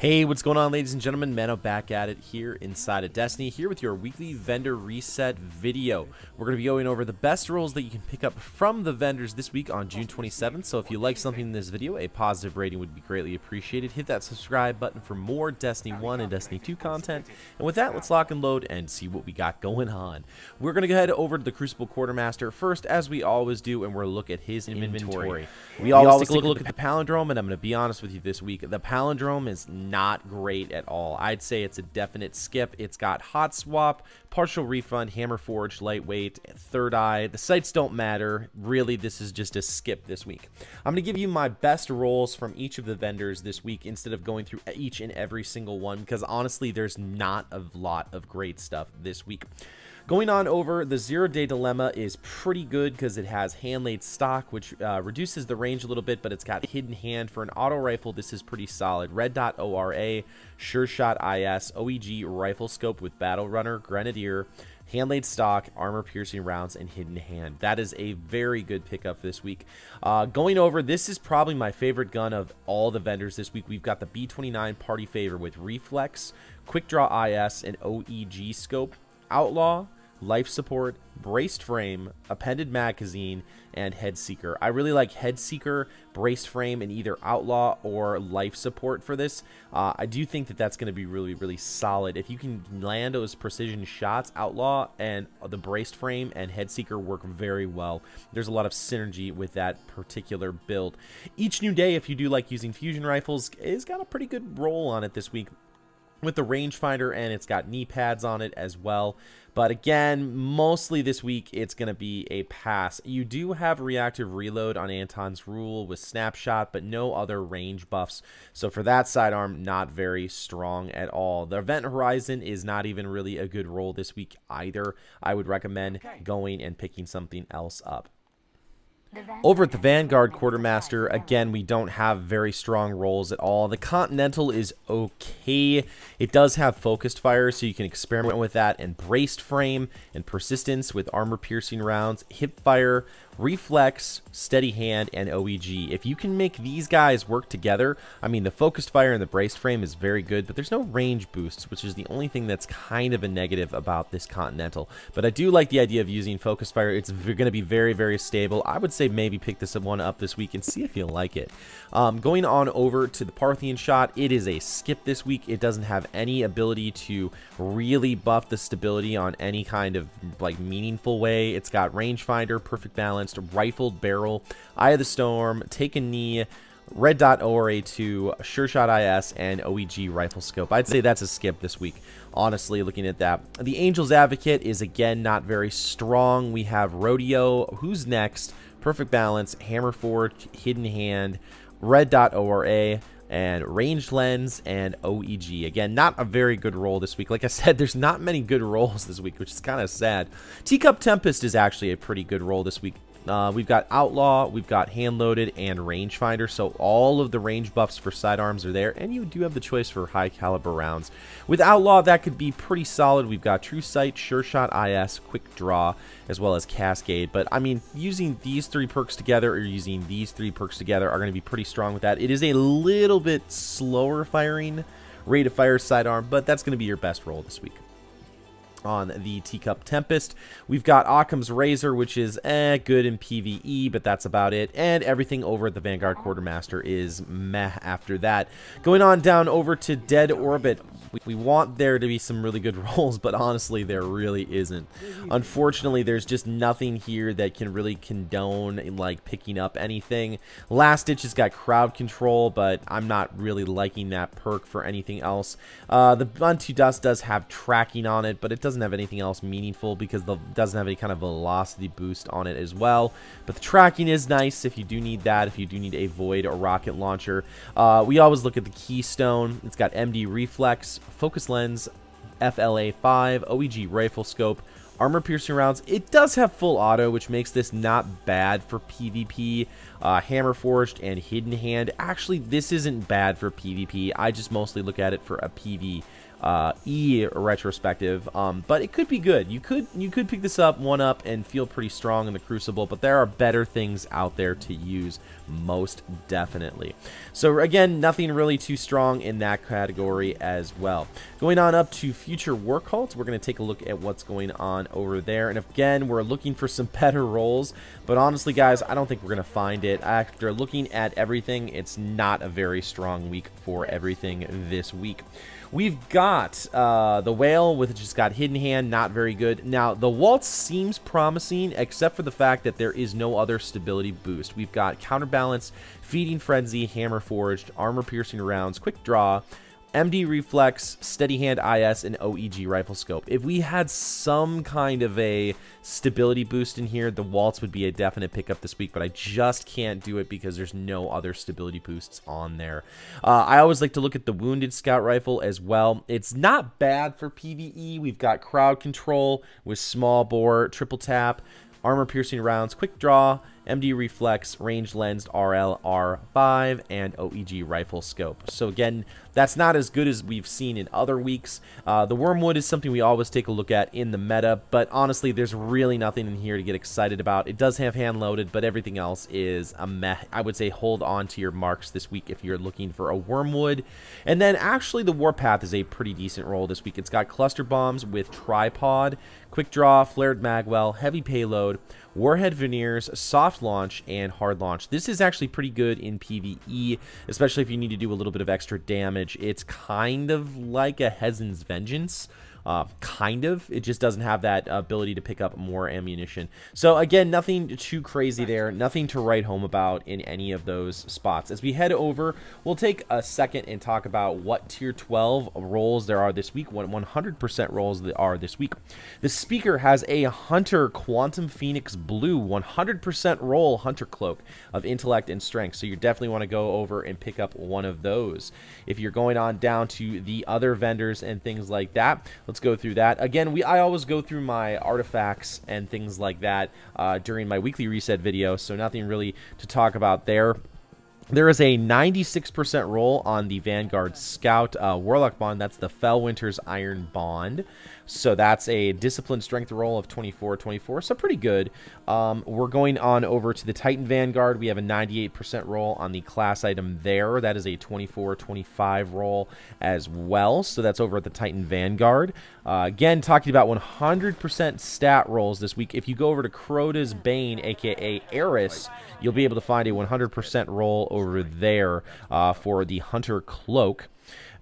Hey, what's going on, ladies and gentlemen? Mano back at it here inside of Destiny, here with your weekly vendor reset video. We're going to be going over the best rolls that you can pick up from the vendors this week on June 27th. So if you like something in this video, a positive rating would be greatly appreciated. Hit that subscribe button for more Destiny 1 and Destiny 2 content. And with that, let's lock and load and see what we got going on. We're going to go ahead over to the Crucible Quartermaster first, as we always do, and we're going to look at his inventory. We always take a look at the Palindrome, and I'm going to be honest with you this week. The Palindrome is not great at all. I'd say it's a definite skip. It's got Hot Swap, Partial Refund, Hammer Forge, Lightweight, Third Eye. The sites don't matter. Really, this is just a skip this week. I'm going to give you my best rolls from each of the vendors this week instead of going through each and every single one, because honestly, there's not a lot of great stuff this week. Going on over, the 0-Day Dilemma is pretty good because it has hand-laid stock, which reduces the range a little bit, but it's got hidden hand. For an auto rifle, this is pretty solid. Red Dot ORA, Sure Shot IS, OEG Rifle Scope with Battle Runner, Grenadier, hand-laid stock, armor-piercing rounds, and hidden hand. That is a very good pickup this week. Going over, this is probably my favorite gun of all the vendors this week. We've got the B29 Party Favor with Reflex, Quick Draw IS, and OEG Scope, Outlaw, Life Support, Braced Frame, Appended Magazine, and Head Seeker. I really like Head Seeker, Braced Frame, and either Outlaw or Life Support for this. I do think that that's going to be really, really solid. If you can land those precision shots, Outlaw and the Braced Frame and Head Seeker work very well. There's a lot of synergy with that particular build. Each New Day, if you do like using fusion rifles, has got a pretty good roll on it this week with the rangefinder, and it's got knee pads on it as well. But again, mostly this week it's going to be a pass. You do have reactive reload on Anton's Rule with snapshot, but no other range buffs. So for that sidearm, not very strong at all. The Event Horizon is not even really a good roll this week either. I would recommend going and picking something else up. Over at the Vanguard Quartermaster, again, we don't have very strong rolls at all. The Continental is okay. It does have focused fire, so you can experiment with that, and Braced Frame and Persistence with armor-piercing rounds, Hip Fire, Reflex, Steady Hand, and OEG. If you can make these guys work together, I mean, the focused fire and the Braced Frame is very good, but there's no range boosts, which is the only thing that's kind of a negative about this Continental. But I do like the idea of using focused fire. It's going to be very, very stable. I would say maybe pick this one up this week and see if you like it. Going on over to the Parthian Shot, it is a skip this week. It doesn't have any ability to really buff the stability on any kind of like meaningful way. It's got rangefinder, perfect balance, rifled barrel, Eye of the Storm, Take a Knee, Red Dot ORA 2, Sure Shot IS, and OEG Rifle Scope. I'd say that's a skip this week, honestly, looking at that. The Angel's Advocate is, again, not very strong. We have Rodeo, Who's Next, Perfect Balance, Hammer Forge, Hidden Hand, Red Dot ORA, and Ranged Lens, and OEG. Again, not a very good roll this week. Like I said, there's not many good rolls this week, which is kind of sad. Teacup Tempest is actually a pretty good roll this week. We've got Outlaw, we've got Hand Loaded, and Rangefinder, so all of the range buffs for sidearms are there, and you do have the choice for high caliber rounds. With Outlaw, that could be pretty solid. We've got True Sight, Sure Shot IS, Quick Draw, as well as Cascade. But I mean, using these three perks together or using these three perks together are going to be pretty strong with that. It is a little bit slower firing rate of fire sidearm, but that's going to be your best roll this week. On the Teacup Tempest, we've got Occam's Razor, which is good in PvE, but that's about it. And everything over at the Vanguard Quartermaster is meh after that. Going on down over to Dead Orbit, we want there to be some really good rolls, but honestly, there really isn't. Unfortunately, there's just nothing here that can really condone like picking up anything. Last Ditch has got Crowd Control, but I'm not really liking that perk for anything else. The Unto Dust does have tracking on it, but it doesn't have anything else meaningful because it doesn't have any kind of velocity boost on it as well. But the tracking is nice if you do need that, if you do need a Void or rocket launcher. We always look at the Keystone. It's got MD Reflex, Focus Lens, FLA 5, OEG Rifle Scope, armor piercing rounds. It does have full auto, which makes this not bad for PvP. Hammer Forged and Hidden Hand. Actually, this isn't bad for PvP. I just mostly look at it for a PV E retrospective, but it could be good. You could pick this up, one up, and feel pretty strong in the Crucible, but there are better things out there to use, most definitely. So again, nothing really too strong in that category as well. Going on up to Future War Cult, we're going to take a look at what's going on over there, and again, we're looking for some better rolls, but honestly, guys, I don't think we're going to find it. After looking at everything, it's not a very strong week for everything this week. We've got the Whale, which just got Hidden Hand, not very good. Now, the Waltz seems promising, except for the fact that there is no other stability boost. We've got Counterbalance, Feeding Frenzy, Hammer Forged, Armor Piercing Rounds, Quick Draw, MD Reflex, Steady Hand IS, and OEG Rifle Scope. If we had some kind of a stability boost in here, the Waltz would be a definite pickup this week, but I just can't do it because there's no other stability boosts on there. I always like to look at the Wounded Scout Rifle as well. It's not bad for PvE. We've got Crowd Control with Small Bore, Triple Tap, Armor Piercing Rounds, Quick Draw, MD Reflex, Ranged Lensed RL R5, and OEG Rifle Scope. So again, that's not as good as we've seen in other weeks. The Wormwood is something we always take a look at in the meta, but honestly, there's really nothing in here to get excited about. It does have hand loaded, but everything else is a meh. I would say hold on to your marks this week if you're looking for a Wormwood. And then actually the Warpath is a pretty decent roll this week. It's got Cluster Bombs with Tripod, Quick Draw, Flared Magwell, Heavy Payload, Warhead Veneers, Soft Launch, and Hard Launch. This is actually pretty good in PvE, especially if you need to do a little bit of extra damage. It's kind of like a Hezen's Vengeance. Kind of. It just doesn't have that ability to pick up more ammunition. So again, nothing too crazy there. Nothing to write home about in any of those spots. As we head over, we'll take a second and talk about what Tier 12 rolls there are this week, what 100% rolls there are this week. The Speaker has a Hunter Quantum Phoenix Blue 100% roll Hunter Cloak of Intellect and Strength. So you definitely want to go over and pick up one of those. If you're going on down to the other vendors and things like that, let's go through that. Again, I always go through my artifacts and things like that during my weekly reset video, so nothing really to talk about there. There is a 96% roll on the Vanguard Scout Warlock Bond. That's the Fellwinter's Iron Bond. So that's a Discipline Strength roll of 24, so pretty good. We're going on over to the Titan Vanguard. We have a 98% roll on the class item there. That is a 24-25 roll as well. So that's over at the Titan Vanguard. Again, talking about 100% stat rolls this week. If you go over to Crota's Bane, aka Eris, you'll be able to find a 100% roll over there for the Hunter Cloak.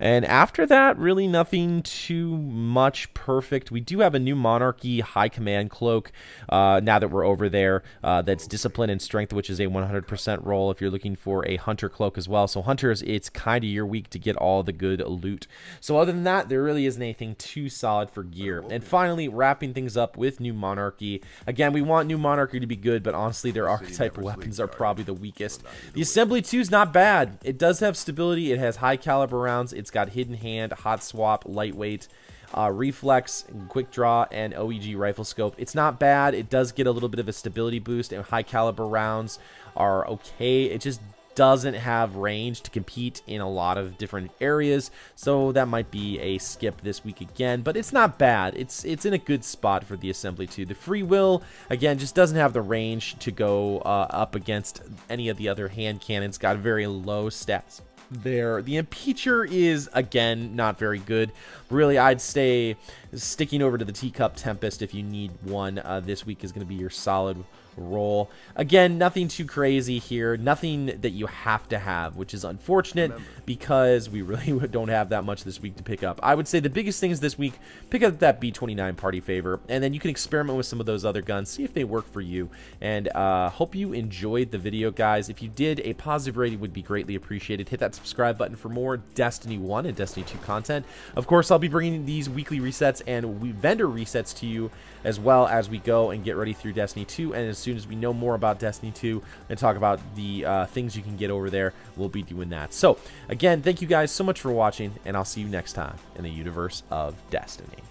And after that, really nothing too much perfect. We do have a new Monarchy High Command Cloak now that we're over there. That's Discipline and Strength, which is a 100% roll if you're looking for a Hunter Cloak as well. So Hunters, it's kind of your week to get all the good loot. So other than that, there really isn't anything too solid for gear. And finally, wrapping things up with new Monarchy. Again, we want new Monarchy to be good, but honestly, their archetype weapons are probably the weakest. The Assembly 2 is not bad. It does have stability. It has high caliber rounds. It's got Hidden Hand, Hot Swap, Lightweight, Reflex, Quick Draw, and OEG Rifle Scope. It's not bad. It does get a little bit of a stability boost, and high caliber rounds are okay. It just doesn't have range to compete in a lot of different areas, so that might be a skip this week again, but it's not bad. It's in a good spot for the Assembly 2. The Free Will, again, just doesn't have the range to go up against any of the other hand cannons. Got very low stats there. The Impeacher is, again, not very good. Really, I'd stay sticking over to the Teacup Tempest if you need one. This week is going to be your solid roll. Again, nothing too crazy here. Nothing that you have to have, which is unfortunate because we really don't have that much this week to pick up. I would say the biggest thing is this week, pick up that B29 Party Favor, and then you can experiment with some of those other guns, see if they work for you. And hope you enjoyed the video, guys. If you did, a positive rating would be greatly appreciated. Hit that subscribe button for more Destiny 1 and Destiny 2 content. Of course, I'll be bringing these weekly resets and vendor resets to you as well as we go and get ready through Destiny 2. And as soon as we know more about Destiny 2 and talk about the things you can get over there, we'll be doing that. So again, thank you guys so much for watching, and I'll see you next time in the universe of Destiny.